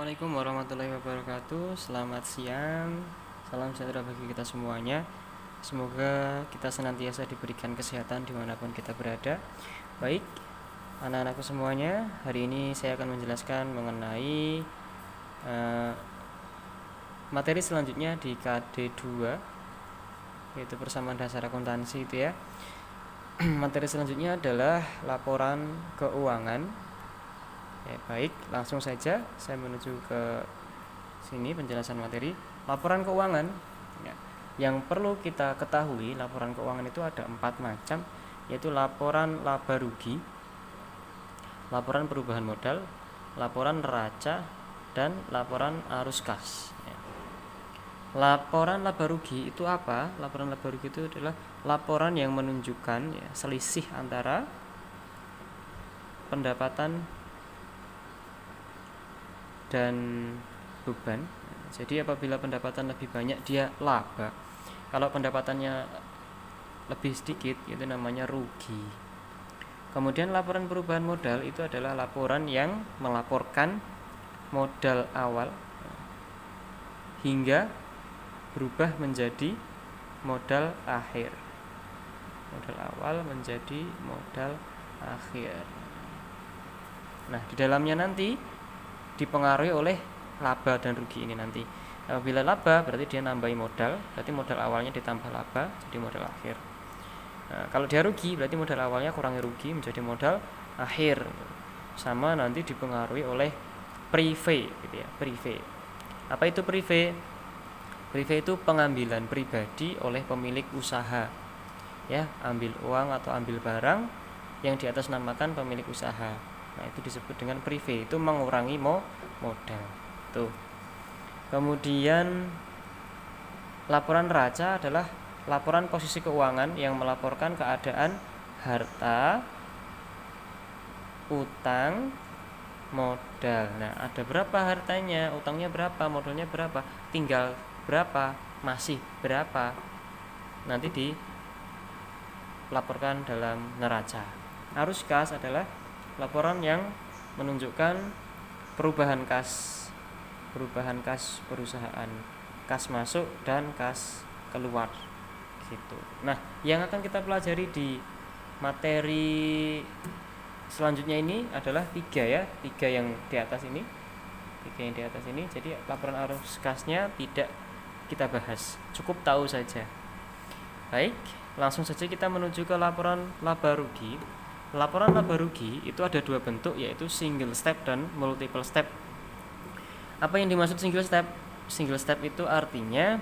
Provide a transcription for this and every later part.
Assalamualaikum warahmatullahi wabarakatuh. Selamat siang. Salam sejahtera bagi kita semuanya. Semoga kita senantiasa diberikan kesehatan dimanapun kita berada. Baik, anak-anakku semuanya, hari ini saya akan menjelaskan mengenai materi selanjutnya di KD 2, yaitu persamaan dasar akuntansi itu ya. Materi selanjutnya adalah laporan keuangan. Ya, baik, langsung saja saya menuju ke sini penjelasan materi laporan keuangan. Ya, yang perlu kita ketahui, laporan keuangan itu ada 4 macam, yaitu laporan laba rugi, laporan perubahan modal, laporan neraca, dan laporan arus kas. Ya. Laporan laba rugi itu apa? Laporan laba rugi itu adalah laporan yang menunjukkan selisih antara pendapatan dan beban. Jadi apabila pendapatan lebih banyak dia laba. Kalau pendapatannya lebih sedikit itu namanya rugi. Kemudian laporan perubahan modal itu adalah laporan yang melaporkan modal awal hingga berubah menjadi modal akhir. Modal awal menjadi modal akhir. Nah, di dalamnya nanti dipengaruhi oleh laba dan rugi ini nanti. Apabila laba berarti dia nambahi modal, berarti modal awalnya ditambah laba jadi modal akhir. Nah, kalau dia rugi berarti modal awalnya kurangi rugi menjadi modal akhir. Sama nanti dipengaruhi oleh prive gitu ya, prive. Apa itu prive? Prive itu pengambilan pribadi oleh pemilik usaha. Ya, ambil uang atau ambil barang yang diatasnamakan pemilik usaha. Nah, itu disebut dengan prive, itu mengurangi modal. Tuh. Kemudian laporan neraca adalah laporan posisi keuangan yang melaporkan keadaan harta, utang, modal. Nah, ada berapa hartanya, utangnya berapa, modalnya berapa, tinggal berapa, masih berapa. Nanti dilaporkan dalam neraca. Arus kas adalah laporan yang menunjukkan perubahan kas perusahaan, kas masuk dan kas keluar gitu. Nah, yang akan kita pelajari di materi selanjutnya ini adalah tiga yang di atas ini. Jadi laporan arus kasnya tidak kita bahas, cukup tahu saja. Baik, langsung saja kita menuju ke laporan laba rugi. Laporan laba rugi itu ada 2 bentuk, yaitu single step dan multiple step. Apa yang dimaksud single step? Single step itu artinya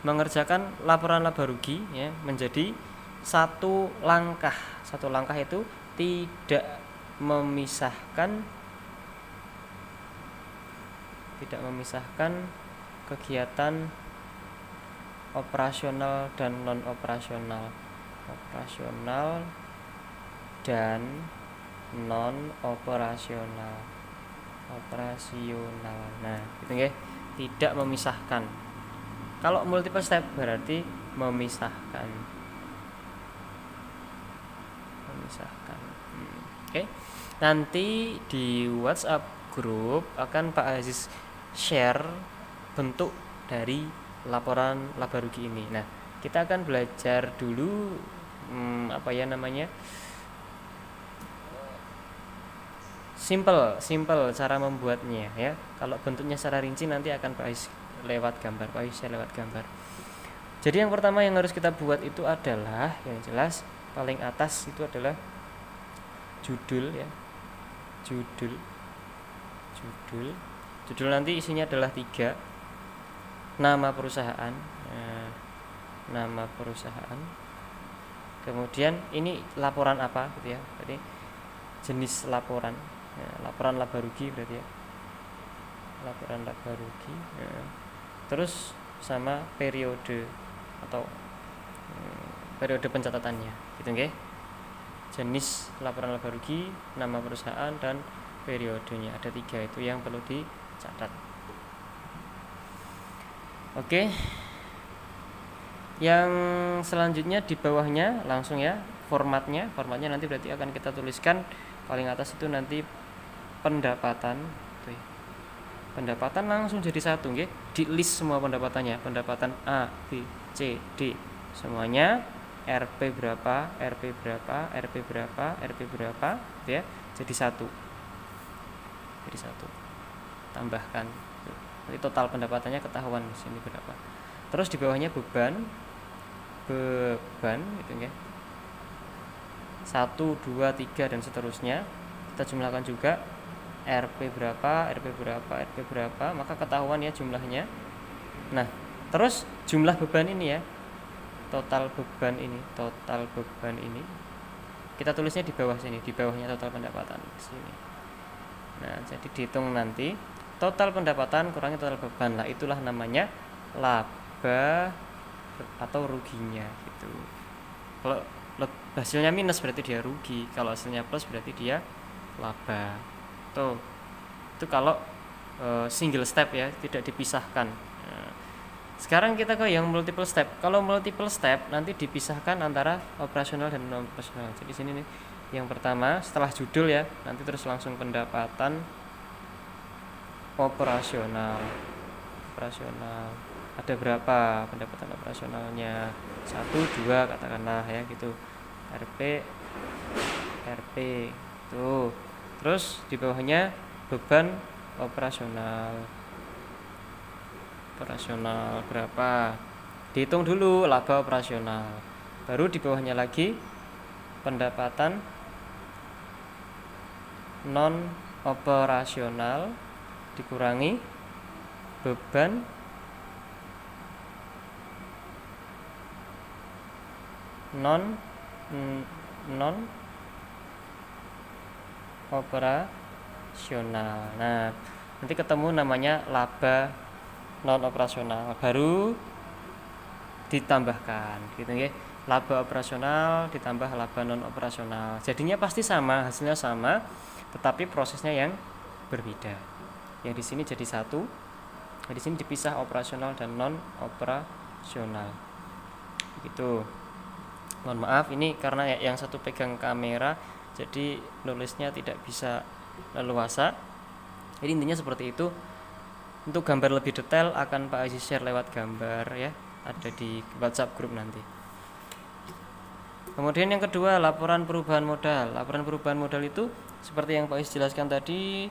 mengerjakan laporan laba rugi ya menjadi satu langkah. Satu langkah itu tidak memisahkan kegiatan operasional dan non operasional. Operasional. Nah, gitu nggih. Tidak memisahkan. Kalau multiple step berarti memisahkan. Oke. Nanti di WhatsApp grup akan Pak Aziz share bentuk dari laporan laba rugi ini. Nah, kita akan belajar dulu simple cara membuatnya ya. Kalau bentuknya secara rinci nanti akan Pak Ais lewat gambar. Jadi yang pertama yang harus kita buat itu adalah yang jelas paling atas itu adalah judul ya. Judul nanti isinya adalah 3. Nama perusahaan. Nama perusahaan. Kemudian ini laporan apa gitu ya. Jadi jenis laporan. Laporan laba rugi berarti ya. Laporan laba rugi. Terus sama periode atau periode pencatatannya gitu nggih. Jenis laporan laba rugi, nama perusahaan dan periodenya. Ada 3 itu yang perlu dicatat. Oke. Yang selanjutnya di bawahnya langsung ya formatnya nanti berarti akan kita tuliskan paling atas itu nanti pendapatan pendapatan langsung jadi satu nggih. Di list semua pendapatannya, pendapatan A, B, C, D. Semuanya RP berapa, RP berapa, RP berapa, RP berapa, ya. Jadi satu. Jadi satu. Tambahkan. Jadi total pendapatannya ketahuan di sini berapa. Terus di bawahnya beban gitu ya. 1, 2, 3 dan seterusnya. Kita jumlahkan juga RP berapa, RP berapa, RP berapa, maka ketahuan ya jumlahnya. Nah, terus jumlah beban ini ya. Total beban ini kita tulisnya di bawah sini, di bawahnya total pendapatan di sini. Nah, jadi dihitung nanti total pendapatan kurangi total beban lah, itulah namanya laba atau ruginya gitu. Kalau hasilnya minus berarti dia rugi, kalau hasilnya plus berarti dia laba. Tuh. Itu kalau single step ya, tidak dipisahkan. Sekarang kita ke yang multiple step. Kalau multiple step nanti dipisahkan antara operasional dan non operasional. Jadi sini nih yang pertama setelah judul ya, nanti terus langsung pendapatan operasional. Ada berapa pendapatan operasionalnya? 1, 2 katakanlah ya gitu. RP tuh. Terus di bawahnya beban operasional berapa, dihitung dulu laba operasional. Baru di bawahnya lagi pendapatan non operasional dikurangi beban non operasional. Nah, nanti ketemu namanya laba non operasional, baru ditambahkan gitu ya. Laba operasional ditambah laba non operasional, jadinya pasti sama, hasilnya sama, tetapi prosesnya yang berbeda. Yang di sini jadi satu, di sini dipisah operasional dan non operasional gitu. Mohon maaf ini karena yang satu pegang kamera, jadi nulisnya tidak bisa leluasa. Jadi intinya seperti itu. Untuk gambar lebih detail akan Pak Aziz share lewat gambar ya, ada di WhatsApp grup nanti. Kemudian yang kedua, laporan perubahan modal. Laporan perubahan modal itu seperti yang Pak Aziz jelaskan tadi,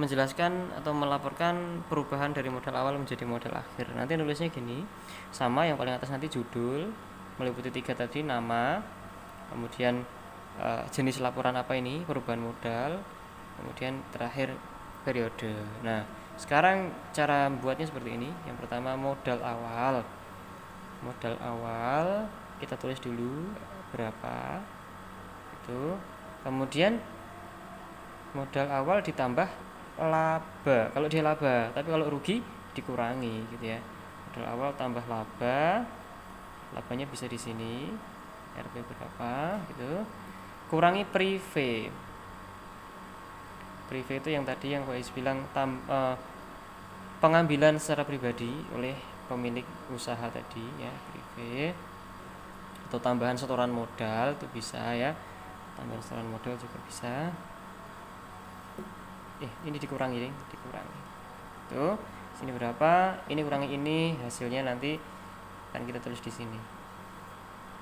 menjelaskan atau melaporkan perubahan dari modal awal menjadi modal akhir. Nanti nulisnya gini, sama yang paling atas nanti judul, meliputi 3 tadi, nama, kemudian jenis laporan apa ini, perubahan modal, kemudian terakhir periode. Nah, sekarang cara membuatnya seperti ini. Yang pertama modal awal kita tulis dulu berapa itu, kemudian modal awal ditambah laba kalau dia laba, tapi kalau rugi dikurangi gitu ya. Modal awal tambah labanya bisa di sini RP berapa gitu, kurangi prive itu yang tadi yang Pak Is bilang pengambilan secara pribadi oleh pemilik usaha tadi ya, prive, atau tambahan setoran modal itu bisa ya, tambahan setoran modal juga bisa. Ini dikurangi tuh, sini berapa, ini kurangi ini, hasilnya nanti kan kita tulis di sini.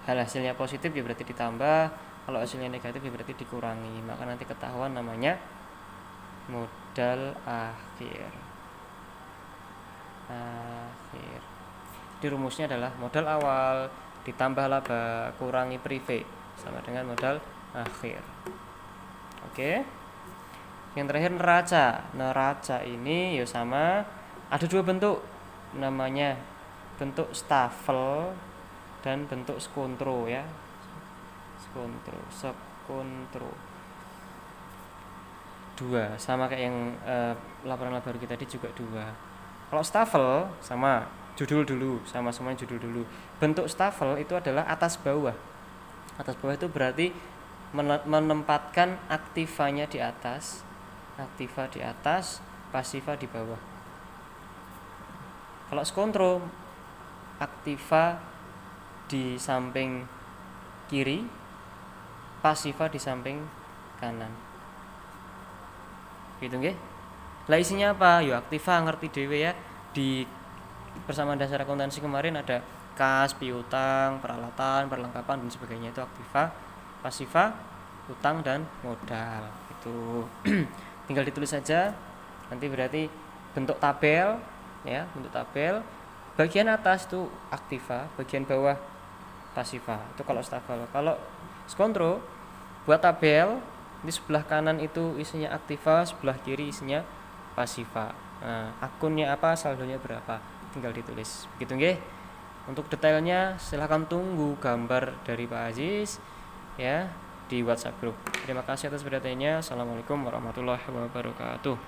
Hasilnya positif ya berarti ditambah, kalau hasilnya negatif ya berarti dikurangi, maka nanti ketahuan namanya modal akhir. Jadi rumusnya adalah modal awal ditambah laba kurangi prive sama dengan modal akhir. Oke. Yang terakhir neraca ini ya sama, ada 2 bentuk, namanya bentuk stafel dan bentuk skontro ya. Skontro 2, sama kayak yang laporan laba rugi tadi juga 2. Kalau stafel sama judul dulu, sama semuanya judul dulu. Bentuk stafel itu adalah atas bawah. Atas bawah itu berarti menempatkan aktivanya di atas, pasifa di bawah. Kalau skontro, aktiva di samping kiri, pasifa di samping kanan. Gitu nggih. Lah isinya apa? Yo aktiva ngerti dhewe ya. Di persamaan dasar akuntansi kemarin ada kas, piutang, peralatan, perlengkapan dan sebagainya, itu aktiva, pasiva, utang dan modal. Itu tinggal ditulis saja. Nanti berarti bentuk tabel ya, bentuk tabel. Bagian atas itu aktiva, bagian bawah pasiva. Itu kalau stafel. Kalau skontro buat tabel, di sebelah kanan itu isinya aktiva, sebelah kiri isinya pasiva. Nah, akunnya apa, saldonya berapa, tinggal ditulis. Begitu nggih. Untuk detailnya silahkan tunggu gambar dari Pak Aziz ya di WhatsApp group. Terima kasih atas perhatiannya. Assalamualaikum warahmatullahi wabarakatuh.